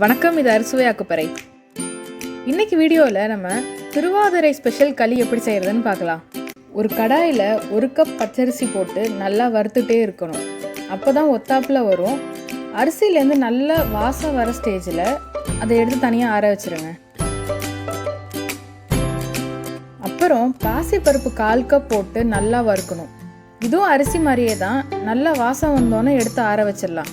வணக்கம், இது அருசுவை ஆக்குப்பறை. இன்னைக்கு வீடியோவில் நம்ம திருவாதிரை ஸ்பெஷல் களி எப்படி செய்கிறதுன்னு பார்க்கலாம். ஒரு கடாயில் 1 கப் பச்சரிசி போட்டு நல்லா வறுத்துட்டே இருக்கணும். அப்போ தான் ஒத்தாப்பில் வரும். அரிசியிலேருந்து நல்ல வாசம் வர ஸ்டேஜில் அதை எடுத்து தனியாக ஆற வச்சுருங்க. அப்புறம் பாசிப்பருப்பு 1/4 கப் போட்டு நல்லா வறுக்கணும். இதுவும் அரிசி மாதிரியே தான். நல்லா வாசம் வந்தோன்னே எடுத்து ஆற வச்சிடலாம்.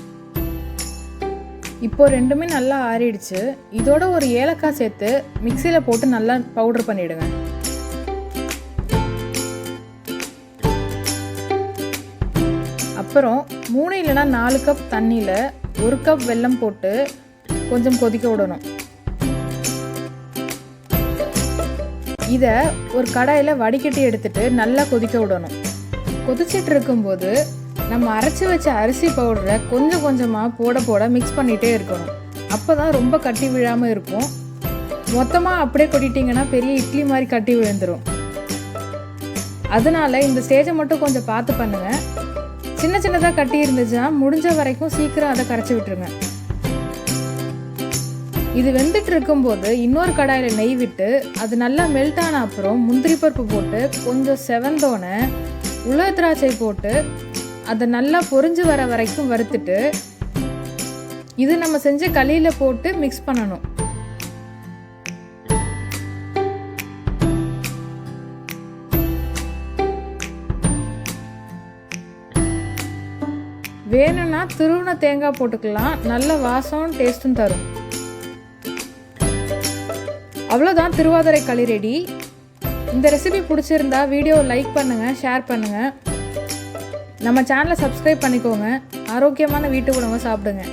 இப்போ ரெண்டுமே நல்லா ஆறிடுச்சு. இதோட ஒரு ஏலக்காய் சேர்த்து மிக்சியில் போட்டு நல்லா பவுடர் பண்ணிவிடுங்க. அப்புறம் 3 இல்லைனா 4 கப் தண்ணியில் 1 கப் வெல்லம் போட்டு கொஞ்சம் கொதிக்க விடணும். இதை ஒரு கடாயில் வடிகட்டி எடுத்துட்டு நல்லா கொதிக்க விடணும். கொதிச்சிட்டு இருக்கும்போது நம்ம அரைச்சி வச்ச அரிசி பவுடரை கொஞ்சம் கொஞ்சமாக போட மிக்ஸ் பண்ணிகிட்டே இருக்கணும். அப்போ தான் ரொம்ப கட்டி விழாமல் இருக்கும். மொத்தமாக அப்படியே கொட்டிட்டிங்கன்னா பெரிய இட்லி மாதிரி கட்டி விழுந்துடும். அதனால இந்த ஸ்டேஜை மட்டும் கொஞ்சம் பார்த்து பண்ணுங்கள். சின்ன சின்னதாக கட்டி இருந்துச்சுன்னா முடிஞ்ச வரைக்கும் சீக்கிரம் அதை கரைச்சி விட்டுருங்க. இது வெந்துட்டு இருக்கும்போது இன்னொரு கடாயில் நெய் விட்டு அது நல்லா மெல்ட் ஆன அப்புறம் முந்திரி பருப்பு போட்டு கொஞ்சம் செவந்தோன்னே உலர் திராட்சை போட்டு அதை நல்லா பொரிஞ்சு வர வரைக்கும் வறுத்துட்டு இது நம்ம செஞ்ச களியில் போட்டு மிக்ஸ் பண்ணணும். வேணும்னா துருவின தேங்காய் போட்டுக்கலாம். நல்ல வாசம் டேஸ்ட்டும் தரும். அவ்வளோதான், திருவாதிரை களி ரெடி. இந்த ரெசிபி பிடிச்சிருந்தா வீடியோ லைக் பண்ணுங்கள், ஷேர் பண்ணுங்கள். நம்ம சேனலை சப்ஸ்கிரைப் பண்ணிக்கோங்க. ஆரோக்கியமான வீட்டு உணவை சாப்பிடுங்க.